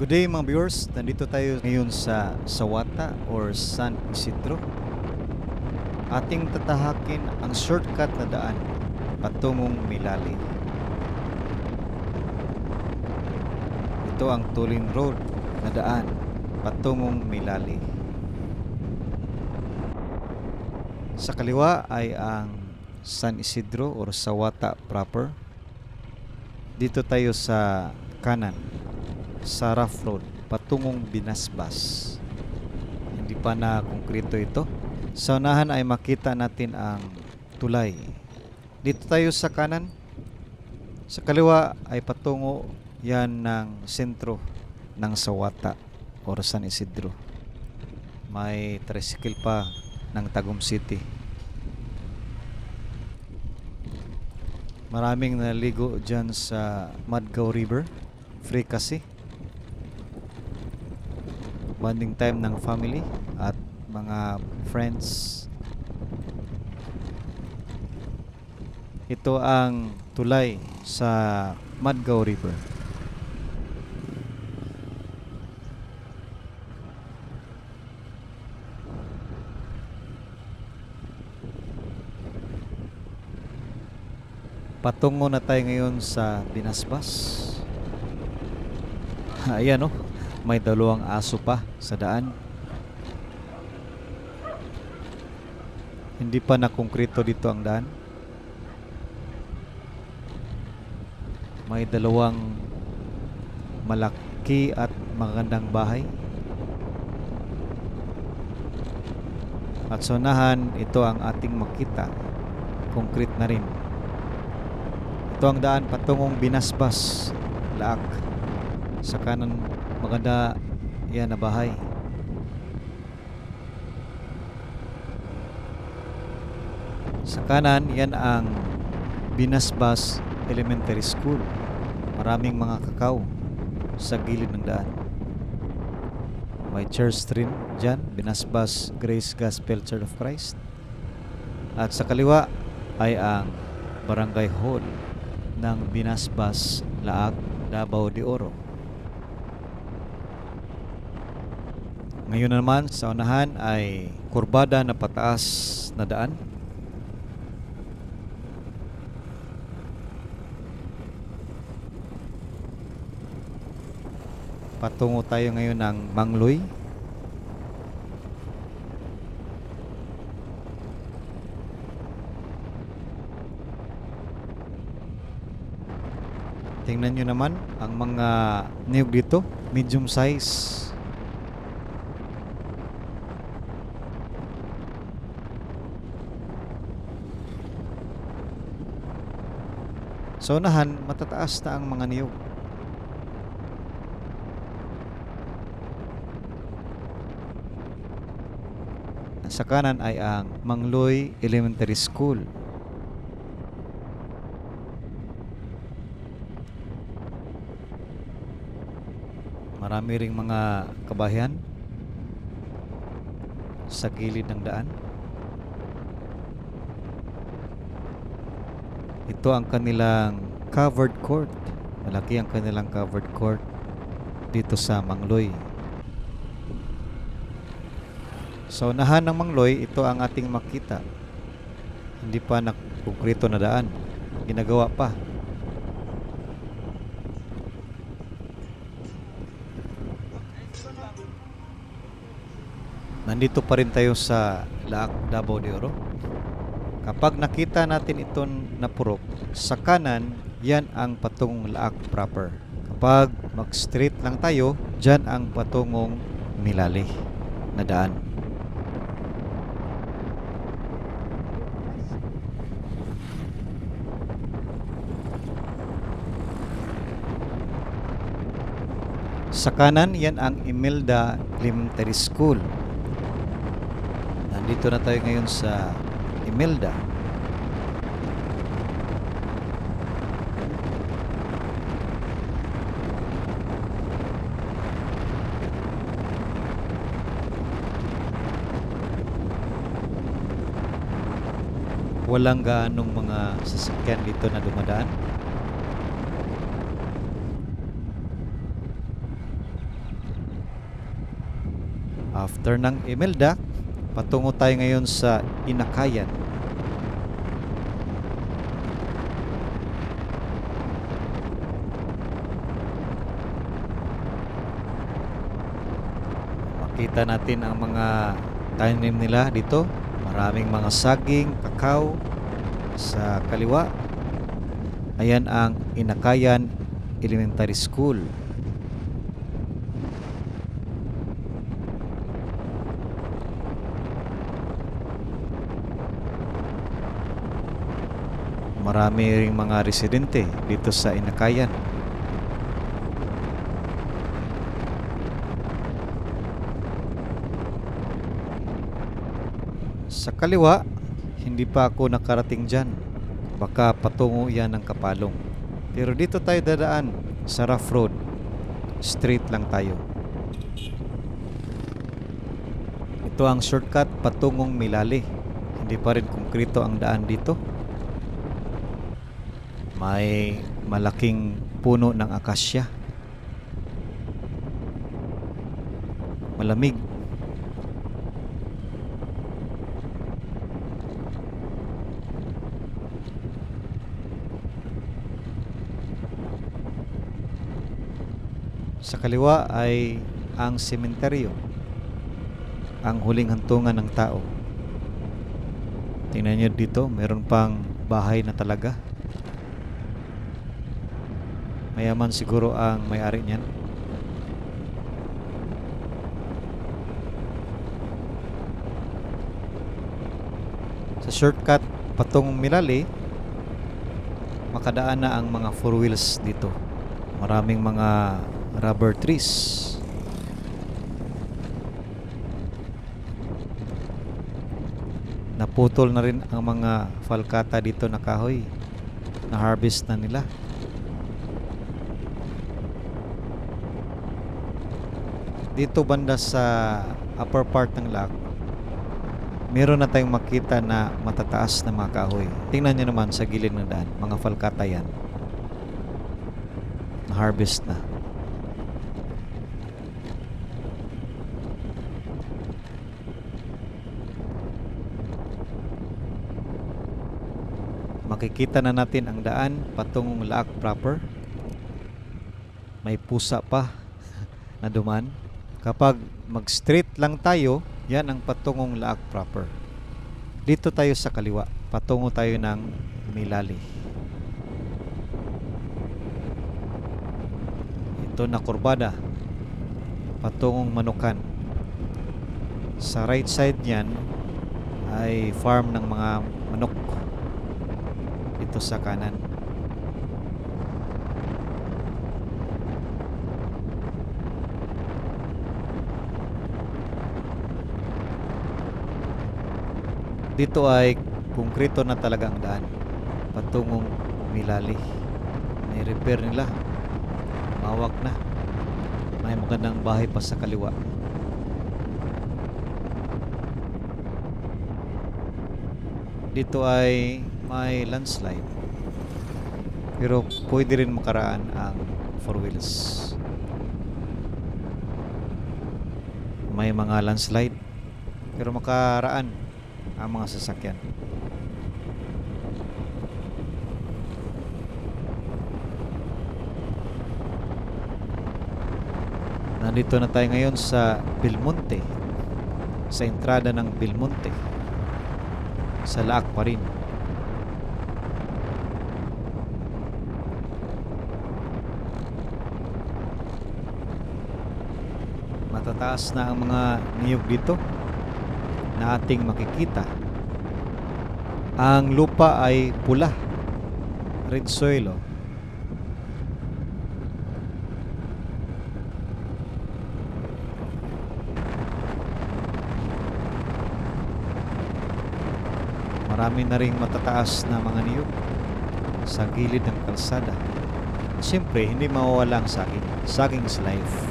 Good day mga viewers, nandito tayo ngayon sa Sawata or San Isidro. Ating tatahakin ang shortcut na daan patungong Milali. Ito ang Tulin Road na daan patungong Milali. Sa kaliwa ay ang San Isidro or Sawata proper. Dito tayo sa kanan sa rough road patungong Binasbas. Hindi pa na konkreto ito. Sa unahan ay makita natin ang tulay. Dito tayo sa kanan. Sa kaliwa ay patungo yan ng sentro ng Sawata or San Isidro. May tricycle pa ng Tagum City. Maraming naligo dyan sa Madgaw River. Free kasi. Bonding time ng family at mga friends. Ito ang tulay sa Madgaw River. Patungo na tayo ngayon sa Binasbas. Ayan oh, may dalawang aso pa sa daan. Hindi pa na konkreto dito ang daan. May dalawang malaki at magandang bahay. At sa unahan, ito ang ating makita. Concrete na rin. Ito ang daan patungong Binasbas, Laak. Sa kanan, maganda yan na bahay. Sa kanan, yan ang Binasbas Elementary School. Maraming mga kakao sa gilid ng daan. May church rin dyan, Binasbas Grace Gospel Church of Christ. At sa kaliwa ay ang Barangay Hall ng Binasbas, Laak, Davao de Oro. Ngayon naman sa unahan ay kurbada na pataas na daan. Patungo tayo ngayon ng Mangloy. Tingnan nyo naman ang mga niyog dito, medium size. Sa unahan, matataas na ang mga niyog. Sa kanan ay ang Mangloy Elementary School. Marami ring mga kabahayan sa gilid ng daan. Ito ang kanilang covered court. Malaki ang kanilang covered court dito sa Mangloy. Sa unahan ng Mangloy, ito ang ating makita. Hindi pa na konkreto na daan. Ginagawa pa. Nandito pa rin tayo sa Laak, Davao de Oro. Kapag nakita natin itong napurok, sa kanan, yan ang patungong Laak proper. Kapag mag-straight lang tayo, dyan ang patungong Milali na daan. Sa kanan, yan ang Imelda Elementary School. Nandito na tayo ngayon sa Imelda. Walang gaanong mga sasakyan dito na dumadaan. After ng Imelda, patungo tayo ngayon sa Inakayan. Makita natin ang mga tanim nila dito. Maraming mga saging, kakao sa kaliwa. Ayan ang Inakayan Elementary School. Marami ring mga residente dito sa Inakayan. Sa kaliwa, hindi pa ako nakarating dyan. Baka patungo yan ng Kapalong. Pero dito tayo dadaan sa rough road. Straight lang tayo. Ito ang shortcut patungong Milali. Hindi pa rin konkreto ang daan dito. May malaking puno ng akasya. Malamig. Sa kaliwa ay ang sementeryo, ang huling hantungan ng tao. Tingnan nyo dito, meron pang bahay na talaga. Mayaman siguro ang may-ari niyan. Sa shortcut patungong Milali, makadaan na ang mga four wheels dito. Maraming mga rubber trees. Naputol na rin ang mga falkata dito na kahoy. Na-harvest na nila. Dito banda sa upper part ng lake, meron na tayong makita na matataas na mga kahoy. Tingnan nyo naman sa gilid ng daan, mga falkata yan. Na-harvest na. Makikita na natin ang daan patungong Laak proper. May pusa pa na duman. Kapag mag-straight lang tayo, yan ang patungong Laak proper. Dito tayo sa kaliwa, patungo tayo ng Milali. Ito na kurbada, patungong Manukan. Sa right side niyan ay farm ng mga manok. Ito sa kanan. Dito ay konkreto na talaga ang daan patungong Milali. May repair nila. Mawak na. May magandang bahay pa sa kaliwa. Dito ay may landslide. Pero pwede rin makaraan ang four wheels. May mga landslide. Pero makaraan ang mga sasakyan. Nandito na tayo ngayon sa Belmonte. Sa entrada ng Belmonte. Sa Laak pa rin. Matataas na ang mga niyog dito na ating makikita. Ang lupa ay pula, red soil. Marami na ring matataas na mga niyog sa gilid ng kalsada. Siyempre, hindi mawawala ang saging. Saging is life.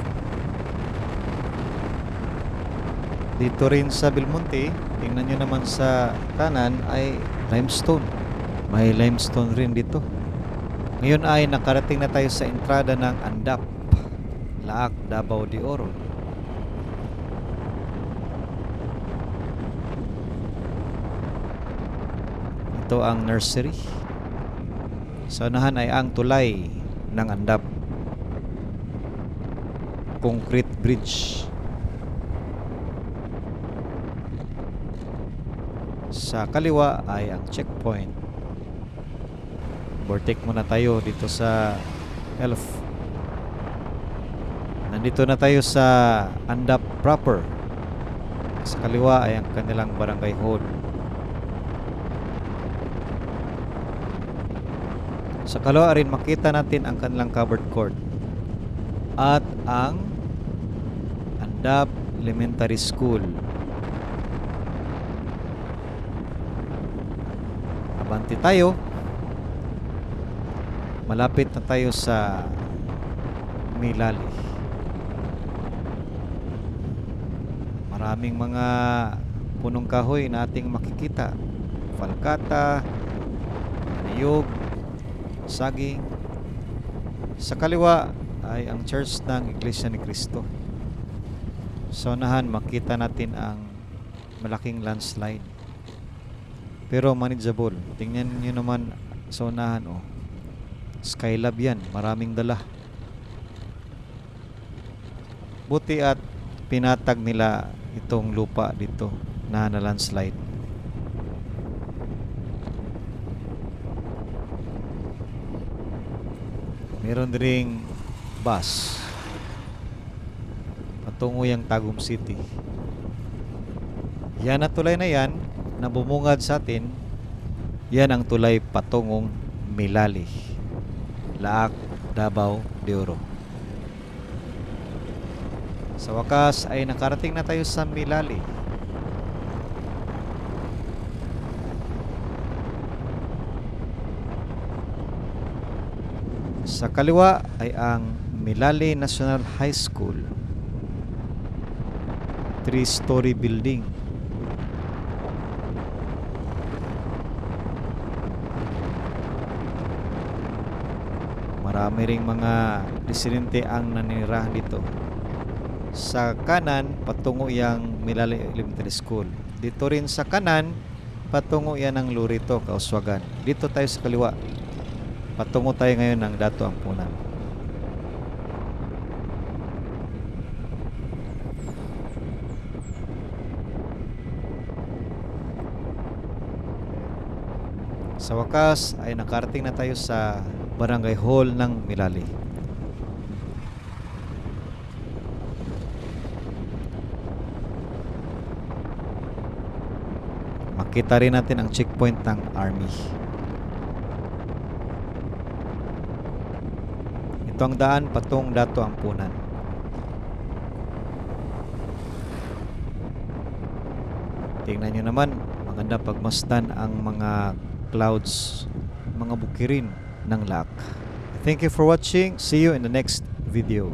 Dito rin sa Belmonte, tingnan nyo naman sa kanan ay limestone. May limestone rin dito. Ngayon ay nakarating na tayo sa entrada ng Andap, Laak, Davao de Oro. Ito ang nursery. Sa unahan ay ang tulay ng Andap. Concrete bridge. Sa kaliwa ay ang checkpoint. Overtake muna tayo dito sa Elf. Nandito na tayo sa Andap proper. Sa kaliwa ay ang kanilang barangay hall. Sa kaliwa rin makita natin ang kanilang covered court at ang Andap Elementary School. Abante tayo. Malapit na tayo sa Milali. Maraming mga punong kahoy na ating makikita. Falkata, niyog, saging. Sa kaliwa ay ang church ng Iglesia ni Cristo. Sa unahan makita natin ang malaking landslide. Pero manageable. Tingnan niyo naman sa unahan, oh. Skylab yan, maraming dala. Buti at pinatag nila itong lupa dito na landslide. Meron ding bus patungo yung Tagum City. Yan na tulay na yan na bumungad sa atin. Yan ang tulay patungong Milali, Laak, Davao de Oro. Sa wakas ay nakarating na tayo sa Milali. Sa kaliwa ay ang Milali National High School. 3-story building. Marami ring mga residente ang nanirahan dito. Sa kanan, patungo yang Milali Elementary School. Dito rin sa kanan, patungo yan ng Lurito, Kauswagan. Dito tayo sa kaliwa. Patungo tayo ngayon ng Dato Ampunan. Sa wakas ay nakarating na tayo sa Barangay Hall ng Milali. Makita rin natin ang checkpoint ng Army. Ito ang daan patong Dato Ampunan. Tingnan nyo naman, maganda pagmasdan ang mga clouds, mga bukirin ng Laak. Thank you for watching. See you in the next video.